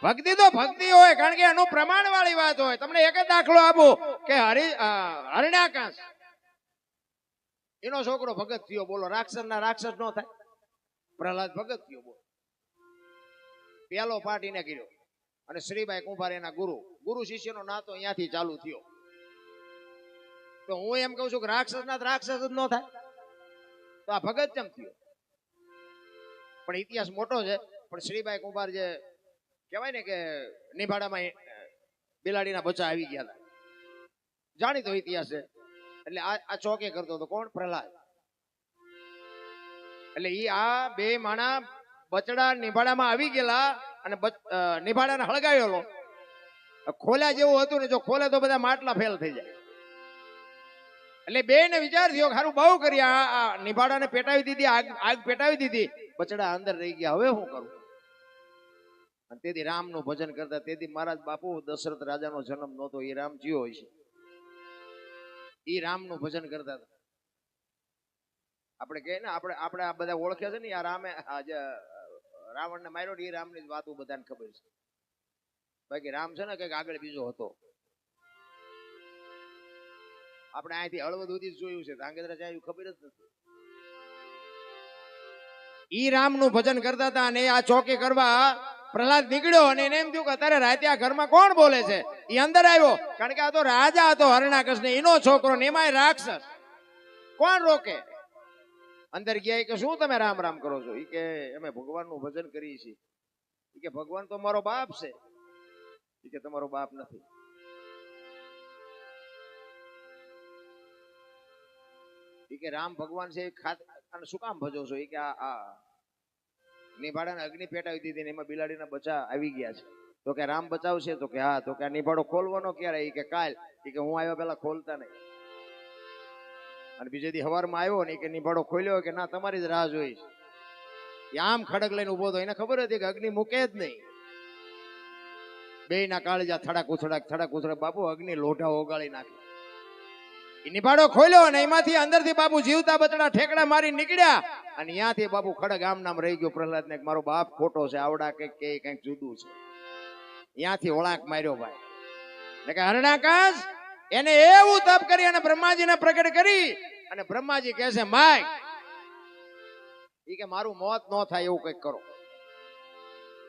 ભક્તિ તો ભક્તિ હોય, કારણ કે એનું પ્રમાણ વાળી વાત હોય. તમને એક જ દાખલો આપું કે હરણાકાશ એનો છોકરો ભગત થયો, બોલો રાક્ષસ ના રાક્ષસ નો થાય? પ્રહલાદ ભગત થયો, બોલો પેલો પાઠ એને કર્યો અને શ્રીબાઈ કુંભાર એના ગુરુ શિષ્યનો નાતો અહીંયાથી ચાલુ થયો. તો હું એમ કઉ છું કે રાક્ષસ ના રાક્ષસ જ નો થાય, તો આ ભગત કેમ થયો? પણ ઇતિહાસ મોટો છે. પણ શ્રીબાઈ કુંભાર જે કહેવાય ને કે નિભાડામાં બિલાડીના બચ્ચા આવી ગયા હતા, જાણીતો ઇતિહાસ છે. એટલે આ ચોકે કરતો હતો કોણ? પ્રહલાદ. એટલે ઈ આ બે માણા બચડા નિભાડામાં આવી ગયેલા અને નિભાડાને હળગાવેલો. ખોલ્યા જેવું હતું ને, જો ખોલે તો બધા માટલા ફેલ થઈ જાય. એટલે બે ને વિચાર થયો કે સારું બહુ કરી આ નિભાડાને પેટાવી દીધી, આગ પેટાવી દીધી, બચડા અંદર રહી ગયા, હવે શું કરું? અને તેથી રામનું ભજન કરતા. તેથી મહારાજ બાપુ દશરથ રાજાનો જન્મ નહોતો, એ રામ જીવો હોય છે, એ રામનું ભજન કરતા હતા. આપણે કહે ને આપણે આ બધા ઓળખે છે ને, આ રામે રાવણને માર્યો ને, એ રામની વાતો બધાને ખબર છે. બાકી રામ છે ને કઈક આગળ બીજો હતો. આપણે અહીંથી હળવદ સુધી જોયું છે, ધાંગધ્રા જાય ખબર જ નથી. ઈ રામનું ભજન કરતા હતા અને આ ચોકી કરવા પ્રહલાદ નીકળ્યો અને એને એમ થયું કે અત્યારે રાતે આ ઘરમાં કોણ બોલે છે? એ અંદર આવ્યો, કારણ કે આ તો રાજા હતો હરણાકશ ને એનો છોકરો, ને એમાંય રાક્ષસ. કોણ રોકે? અંદર ગયા કે શું તમે રામ રામ કરો છો? એ કે અમે ભગવાનનું ભજન કરીએ છીએ. એ કે ભગવાન તો મારો બાપ છે. એ કે તમારો બાપ નથી. એ કે રામ ભગવાન છે, અને શું કામ ભજો છો? એ કે આ નિભાડાને અગ્નિ પેટાવી દીધી ને એમાં બિલાડીના બચ્ચા આવી ગયા છે. તો કે રામ બચાવશે? તો કે હા. તો કે આ નિભાડો ખોલવાનો ક્યારે? એ કે કાલ. એ કે હું આવ્યો પેલા ખોલતા નહીં. અને બીજે દી સવારમાં આવ્યો ને કે નિભાડો ખોલ્યો કે ના તમારી જ રાહ જોઈ. આમ ખડક લઈને ઉભો હતો, એને ખબર હતી કે અગ્નિ મૂકે જ નહીં. બે ના કાળજા થડા કુથડા બાપુ અગ્નિ લોઢા ઓગાળી નાખે. એ નિભાડો ખોલ્યો અને એમાંથી અંદરથી બાપુ જીવતા બચડા ઠેકડા મારી નીકળ્યા. અને ત્યાંથી બાપુ ખડક આમ નામ રહી ગયો પ્રહલાદ ને, મારો બાપ ખોટો છે, આવડા કઈક જુદું છે. ત્યાંથી વળાંક માર્યો ભાઈ. એટલે કે હરણાકાશ એને એવું તપ કરી અને બ્રહ્માજીને પ્રગટ કરી. અને બ્રહ્માજી કહે છે માય ઈ કે મારું મોત ન થાય એવું કઈક કરો.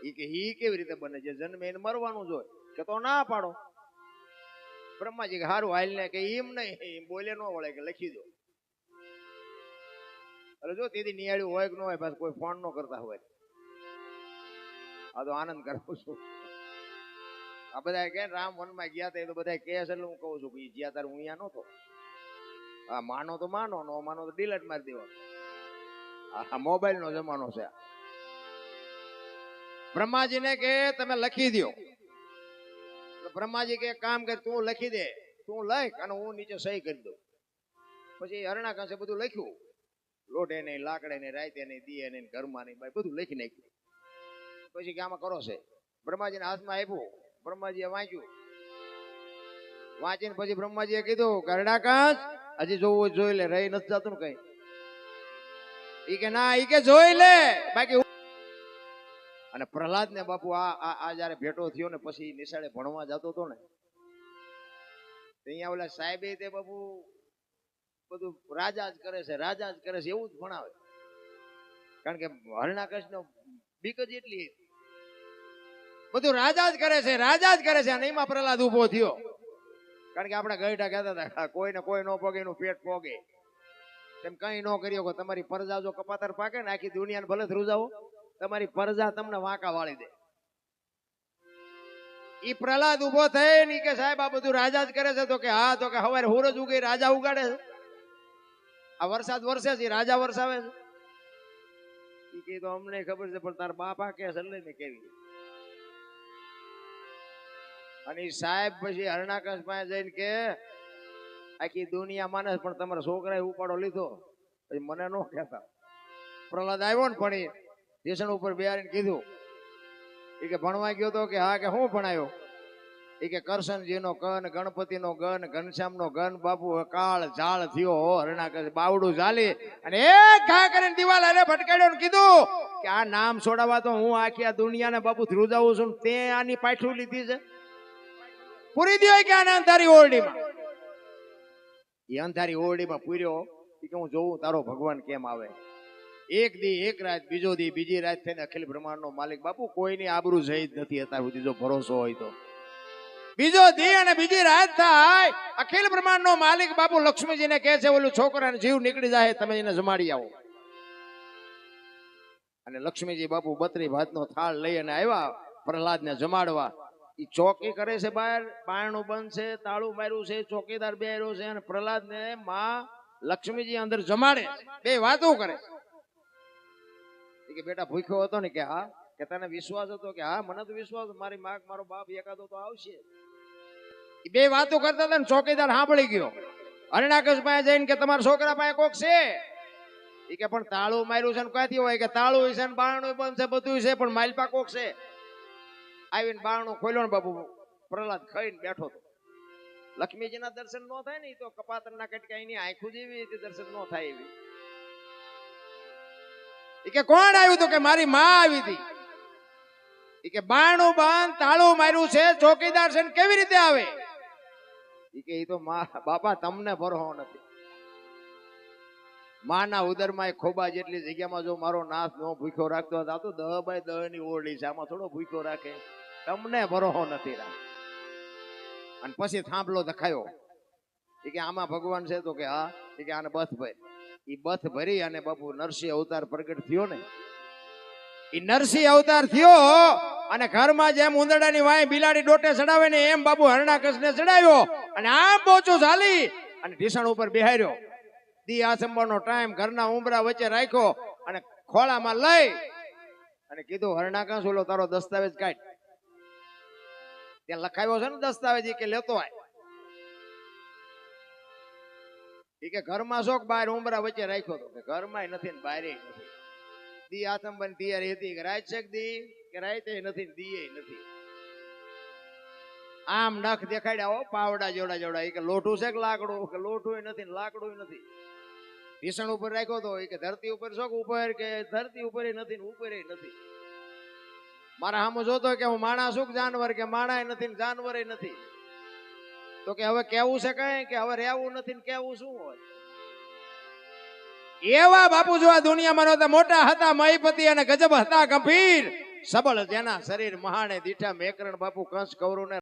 ઈ કે ઈ કેવી રીતે બને? જે જન્મે એને મરવાનું જોઈએ. કે તો ના પાડો. બ્રહ્માજી કે હારું હાલ ને, કે એમ નહીં બોલે ન વળે, કે લખી દો. એટલે જો તેથી નિયાળ્યું હોય કે ન હોય, બસ કોઈ ફોન ન કરતા હોય. આ તો આનંદ કરું છું. આ બધા કે રામ વનમાં ગયા હતા, એ તો બધા કે છે, એટલે હું કહું છું કે જ્યાં તાર હું અહીંયા નહોતો. હા માનો તો માનો, નો માનો તો ડિલેટ મારી દેવાનો. આ મોબાઈલ નો જમાનો છે. બ્રહ્માજીને કે તમે લખી દો. બ્રહ્માજી કે કામ કર, તું લખી દે, તું લખ અને હું નીચે સહી કરી દઉં. પછી હરણાકાશે બધું લખ્યું, લોઢે નહીં, લાકડે નહીં, રાતે નહીં, દીએ નહીં, ઘરમાં નહીં, બધું લખી નાખ્યું. પછી કે આમાં કરો છે. બ્રહ્માજીના હાથમાં આપ્યું, બ્રહ્માજીએ વાંચ્યું. વાંચીને પછી બ્રહ્માજીએ કીધું કે હરણાકાશ હજી જોવું જોઈ લે, રહી નથી જતું ને કઈ. ઈ કે ના, ઈ કે જોઈ લે બાકી. અને પ્રહલાદ ને બાપુ આ જયારે ભેટો થયો ને, પછી નિશાળે ભણવા જતો હતો ને, અહીંયા ઓલા સાહેબે તે બાપુ બધું રાજા જ કરે છે, રાજા જ કરે છે એવું જ ભણાવે. કારણ કે હરણાકશ નો બીક જ એટલી, બધું રાજા જ કરે છે, રાજા જ કરે છે. અને એમાં પ્રહલાદ ઉભો થયો. કારણ કે આપણા ગઈઢા કહેતા હતા કોઈને કોઈ ન પોગે એનું પેટ પોગે. તેમ કઈ ન કર્યો કે તમારી પરજા જો કપાતર પાકે ને, આખી દુનિયાને ભલે ધ્રુજાવો, તમારી પરજા તમને વાંકા વાળી દે. ઈ પ્રહલાદ ઉભો થઈ ને કે સાહેબ આ બધું રાજા જ કરે છે. તો કે હા. તો કે હવારે સૂરજ ઉગે રાજા ઉગાડે છે, આ વરસાદ વરસે છે રાજા વરસાવે છે. ઈ કે તો અમને ખબર છે, પણ તાર બાપા કે છે ને કેવી. અને સાહેબ પછી હરણાકશ પાસે જઈને કે આખી દુનિયા માને પણ તમારા છોકરાએ ઉપાડો લીધો, પછી મને ન કહેતા. પ્રહલાદ આવ્યો ને પણ સ્ટેશન ઉપર બેહારીને કીધું. એ કે ભણવા ગયો તો? કે હા. કે હું ભણાયો? એ કે કરશનજીનો કન, ગણપતિનો ગન, ઘનશ્યામનો ગન, બાપુ કાળ ઝાળ થયો હો હરણા બાવડું ઝાલી અને એક ઘા કરીને દિવાલ હારે ભટકાડ્યો ને કીધું કે આ નામ છોડાવવા તો હું આખી આ દુનિયાને બાપુ ધ્રુજાવું છું, તે આની પાછું લીધી છે, પૂરી દો કે આને અંધારી ઓરડીમાં. એ અંધારી ઓરડીમાં પૂર્યો કે હું જોઉં તારો ભગવાન કેમ આવે. એક દી એક રાત, બીજો દી બીજી રાત થઈને અખિલ બ્રહ્માંડનો માલિક બાપુ કોઈની આબરૂ જઈ જ નથી અત્યાર સુધી, જો ભરોસો હોય તો. બીજો દી અને બીજી રાત થાય, અખિલ બ્રહ્માંડનો માલિક બાપુ લક્ષ્મીજીને કહે છે ઓલું છોકરાને જીવ નીકળી જાય, તમે એને જમાડી આવો. અને લક્ષ્મીજી બાપુ 32 ભાતનો થાળ લઈ અને આવ્યા પ્રહલાદને જમાડવા. ઈ ચોકી કરે છે બહાર, બારણું બંધ છે, તાળું માર્યું છે, ચોકીદાર બેહર્યો છે અને પ્રહલાદને માં લક્ષ્મીજી અંદર જમાડે, બે વાતો કરે કે બેટા ભૂખ્યો હતો ને કે હા, કે તને વિશ્વાસ હતો કે હા મને તો વિશ્વાસ, મારી માં મારો બાપ એકાદો તો આવશે. બે વાતો કરતા હતા ને ચોકીદાર સાંભળી ગયો. હરણાકશ પાસે જઈને કે તમારા છોકરા પાસે કોક છે? એ કે પણ તાળું માર્યું છે ને ક્યાંથી હોય? કે તાળું છે ને બારણું બંધ છે, બધું છે, પણ માલપા કોક છે. આવીને બારણું ખોલ્યો ને બાપુ પ્રહલાદ ખાઈને બેઠો હતો. લક્ષ્મીજીના દર્શન ન થાય ને, એ તો કપાતરના કટકા એની આંખું જેવી દર્શન ન થાય એવી. કે કોણ આવ્યું? તો કે મારી માં આવી હતી. કે બારણું બંધ, તાળું માર્યું છે, ચોકીદાર છે, કેવી રીતે આવે? કે એ તો બાપા તમને ભરોસો નથી. માના ઉદરમાં ખોબા જેટલી જગ્યામાં જો મારો નાથ નો ભૂખ્યો રાખતો હતો, આ તો 10 બાય 10 ની ઓરડી છે, આમાં થોડો ભૂખ્યો રાખે, તમને ભરોસો નથી રાખ. અને પછી થાંભલો દેખાયો. કે આમાં ભગવાન છે? તો કે હા. કે આને બથ ભાઈ. એ બથ ભરી અને બાપુ નરસિંહ અવતાર પ્રગટ થયો ને, એ નરસિંહ અવતાર થયો અને ઘરમાં જેમ ઉંદરડાની વાય બિલાડી ડોટે ચડાવે ને એમ બાપુ હરણાકશને ચડાવ્યો અને આમ પોચો ઝાલી અને ઢીસણ ઉપર બેહાર્યો. દી આસંબાનો ટાઈમ ઘરના ઉંબરા વચ્ચે રાખ્યો અને ખોળામાં લઈ અને કીધું હરણાકશ ઓલો તારો દસ્તાવેજ કાઢ. ત્યાં લખાયો છે ને દસ્તાવેજ, કે લેતો આય. કે ઘરમાં શોખ બહાર ઉંબરા વચ્ચે રાખ્યો હતો. ઘરમાં નથી ને બહાર નથી. દી આસંબાની તૈયારી હતી કે રાત છે દી કે રાતે નથી ને દીએ નથી. આમ નખ દેખાડ્યા હો પાવડા જોડા જોડા. કે લોઠું છે કે લાકડું? કે લોઠું નથી ને લાકડું નથી. ભીષણ ઉપર રાખ્યો તો. કે ધરતી ઉપર શોખ ઉપર? કે ધરતી ઉપર નથી ને ઉપર નથી. મારા સામે જોતો કે હું માણસ છું જાનવર? કે માણા નથી ને જાનવર નથી. તો કે હવે કેવું છે કઈ? કે હવે રહેવું નથી ને કેવું શું હોય? એવા બાપુ જો આ દુનિયામાં નહોતા. મોટા હતા મહીપતિ અને ગજબ હતા ગંભીર, સબળ જેના શરીર મહાણે દીઠા મેકરણ બાપુ કંસ કૌરવ ને